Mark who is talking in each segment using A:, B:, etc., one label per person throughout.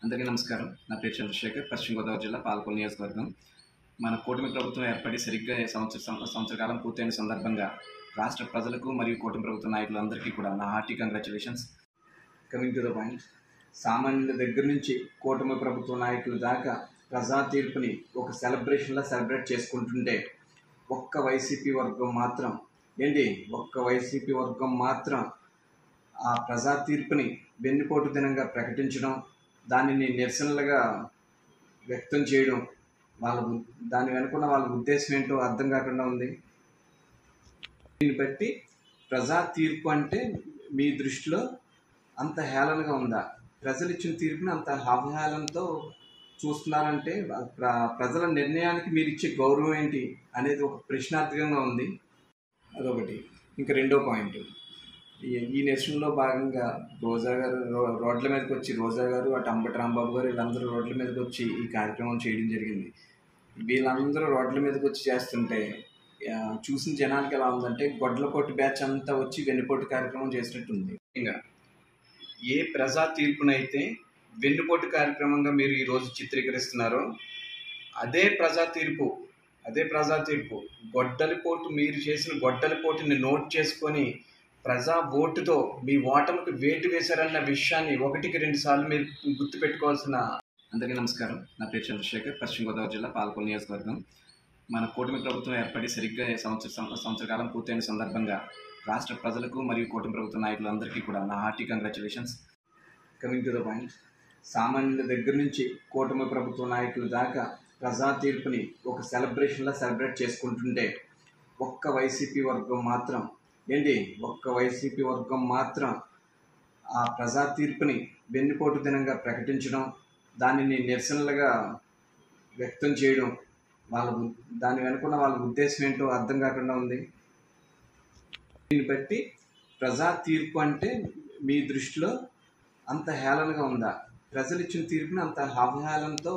A: అందరికీ నమస్కారం. నా పేరు చంద్రశేఖర్. పశ్చిమ గోదావరి జిల్లా పాలకొల్లు నియోజకవర్గం. మన కూటమి ప్రభుత్వం ఏర్పడి సరిగ్గా సంవత్సర కాలం పూర్తయిన సందర్భంగా రాష్ట్ర ప్రజలకు మరియు కూటమి ప్రభుత్వ నాయకులందరికీ కూడా నా hearty congratulations. Coming to the point, సామాన్యుల దగ్గర నుంచి కూటమి ప్రభుత్వ నాయకుల దాకా ప్రజా తీర్పుని ఒక సెలబ్రేట్ చేసుకుంటుంటే ఒక్క వైసీపీ వర్గం మాత్రం ఆ ప్రజా తీర్పుని వెన్నుపోటు దినంగా ప్రకటించడం, దానిని నిరసనలుగా వ్యక్తం చేయడం, దాని వెనుకున్న వాళ్ళ ఉద్దేశం ఏంటో అర్థం కాకుండా ఉంది. దీన్ని బట్టి ప్రజా తీర్పు అంటే మీ దృష్టిలో అంత హేళనగా ఉందా? ప్రజలు ఇచ్చిన తీర్పుని అంత అవహేళనతో చూస్తున్నారంటే ప్రజల నిర్ణయానికి మీరు ఇచ్చే గౌరవం ఏంటి అనేది ఒక ప్రశ్నార్థకంగా ఉంది. అదొకటి. ఇంకా రెండో పాయింట్, ఈ నిరసనలో భాగంగా రోజా గారు రోడ్ల మీదకి వచ్చి, రోజా గారు అటు అంబటి రాంబాబు గారు వీళ్ళందరూ రోడ్ల మీదకి వచ్చి ఈ కార్యక్రమం చేయడం జరిగింది. వీళ్ళందరూ రోడ్ల మీదకి వచ్చి చేస్తుంటే చూసిన జనానికి ఎలా ఉందంటే గొడ్లపోటు బ్యాచ్ అంతా వచ్చి వెన్నుపోటు కార్యక్రమం చేసినట్టుంది. ఇంకా ఏ ప్రజా తీర్పునైతే వెన్నుపోటు కార్యక్రమంగా మీరు ఈరోజు చిత్రీకరిస్తున్నారో అదే ప్రజా తీర్పు గొడ్డలిపోటు, మీరు చేసిన గొడ్డలిపోటుని నోట్ చేసుకొని ప్రజా ఓటుతో మీ ఓటమికి వేటు వేశారన్న విషయాన్ని 1-2 సార్లు మీరు గుర్తుపెట్టుకోవాల్సిన. అందరికీ నమస్కారం. నా పేరు చంద్రశేఖర్. పశ్చిమ గోదావరి జిల్లా పాలకొల్లు నియోజకవర్గం. మన కూటమి ప్రభుత్వం ఏర్పడి సరిగ్గా సంవత్సర కాలం పూర్తయిన సందర్భంగా రాష్ట్ర ప్రజలకు మరియు కూటమి ప్రభుత్వ నాయకులందరికీ కూడా నా hearty congratulations. Coming to the point, సామాన్యుల దగ్గర నుంచి కూటమి ప్రభుత్వ నాయకుల దాకా ప్రజా తీర్పుని ఒక సెలబ్రేట్ చేసుకుంటుంటే ఒక్క వైసీపీ వర్గం మాత్రం ఆ ప్రజా తీర్పుని వెన్నుపోటు దినంగా ప్రకటించడం, దానిని నిరసనలుగా వ్యక్తం చేయడం, దాని వెనుకున్న వాళ్ళ ఉద్దేశం ఏంటో అర్థం కాకుండా ఉంది. దీన్ని బట్టి ప్రజా తీర్పు అంటే మీ దృష్టిలో అంత హేళనగా ఉందా? ప్రజలు ఇచ్చిన తీర్పుని అంత అవహేళనతో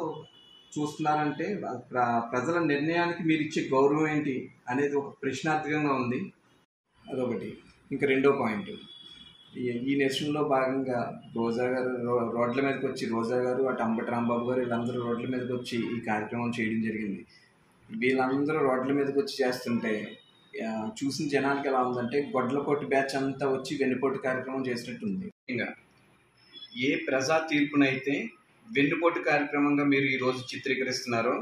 A: చూస్తున్నారంటే ప్రజల నిర్ణయానికి మీరు ఇచ్చే గౌరవం ఏంటి అనేది ఒక ప్రశ్నార్థకంగా ఉంది. అదొకటి. ఇంకా రెండో పాయింట్, ఈ నిరసనలో భాగంగా రోజా గారు రోడ్ల మీదకి వచ్చి, రోజా గారు అటు అంబటి రాంబాబు గారు వీళ్ళందరూ రోడ్ల మీదకి వచ్చి ఈ కార్యక్రమం చేయడం జరిగింది. వీళ్ళందరూ రోడ్ల మీదకి వచ్చి చేస్తుంటే చూసిన జనానికి ఎలా ఉందంటే గొడ్లపోటు బ్యాచ్ అంతా వచ్చి వెన్నుపోటు కార్యక్రమం చేసినట్టుంది. ఇంకా ఏ ప్రజా తీర్పునైతే వెన్నుపోటు కార్యక్రమంగా మీరు ఈరోజు చిత్రీకరిస్తున్నారో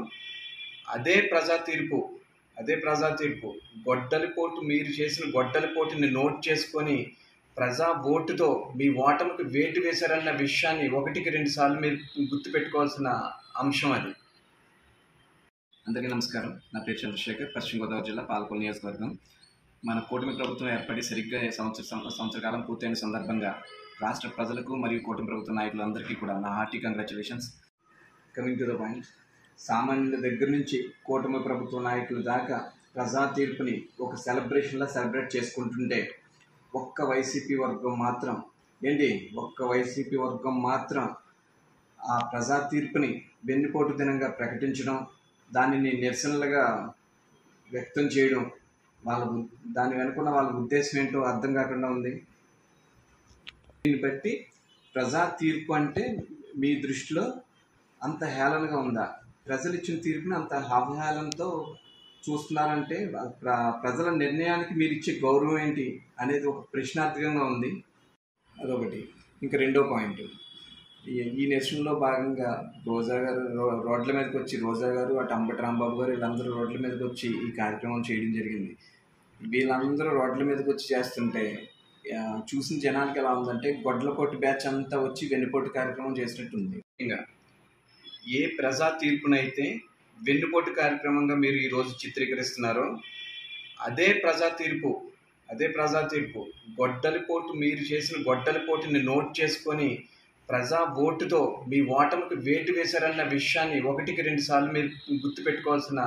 A: అదే ప్రజా తీర్పు గొడ్డలిపోటు, మీరు చేసిన గొడ్డలిపోటుని నోట్ చేసుకొని ప్రజా ఓటుతో మీ ఓటమికి వేటు వేశారన్న విషయాన్ని 1-2 సార్లు మీరు గుర్తుపెట్టుకోవాల్సిన అంశం అది. అందరికీ నమస్కారం. నా పేరు చంద్రశేఖర్. పశ్చిమ గోదావరి జిల్లా పాలకొల్లు నియోజకవర్గం. మన కూటమి ప్రభుత్వం ఏర్పడి సరిగ్గా సంవత్సర కాలం పూర్తయిన సందర్భంగా రాష్ట్ర ప్రజలకు మరియు కూటమి ప్రభుత్వ నాయకులందరికీ కూడా నా hearty congratulations. Coming to the point, సామాన్యుల దగ్గర నుంచి కూటమి ప్రభుత్వ నాయకుల దాకా ప్రజా తీర్పుని ఒక సెలబ్రేట్ చేసుకుంటుంటే ఒక్క వైసీపీ వర్గం మాత్రం ఆ ప్రజా తీర్పుని వెన్నుపోటు దినంగా ప్రకటించడం, దానిని నిరసనలుగా వ్యక్తం చేయడం, దాని వెనుకున్న వాళ్ళ ఉద్దేశం ఏంటో అర్థం కాకుండా ఉంది. దీన్ని బట్టి ప్రజా తీర్పు అంటే మీ దృష్టిలో అంత హేళనగా ఉందా? ప్రజలు ఇచ్చిన తీర్పుని అంత అవహేళనతో చూస్తున్నారంటే ప్రజల నిర్ణయానికి మీరు ఇచ్చే గౌరవం ఏంటి అనేది ఒక ప్రశ్నార్థకంగా ఉంది. అదొకటి. ఇంకా రెండో పాయింట్, ఈ నిరసనలో భాగంగా రోజా గారు రోడ్ల మీదకి వచ్చి, రోజా గారు అటు అంబటి రాంబాబు గారు వీళ్ళందరూ రోడ్ల మీదకి వచ్చి ఈ కార్యక్రమం చేయడం జరిగింది. వీళ్ళందరూ రోడ్ల మీదకి వచ్చి చేస్తుంటే చూసిన జనానికి ఎలా ఉందంటే గొడ్లపోటు బ్యాచ్ అంతా వచ్చి వెన్నుపోటు కార్యక్రమం చేసినట్టుంది. ఇంకా ఏ ప్రజా తీర్పునైతే వెన్నుపోటు కార్యక్రమంగా మీరు ఈరోజు చిత్రీకరిస్తున్నారో అదే ప్రజా తీర్పు గొడ్డలిపోటు, మీరు చేసిన గొడ్డలిపోటుని నోట్ చేసుకొని ప్రజా ఓటుతో మీ ఓటమికి వేటు వేశారన్న విషయాన్ని 1-2 సార్లు మీరు గుర్తుపెట్టుకోవాల్సిన.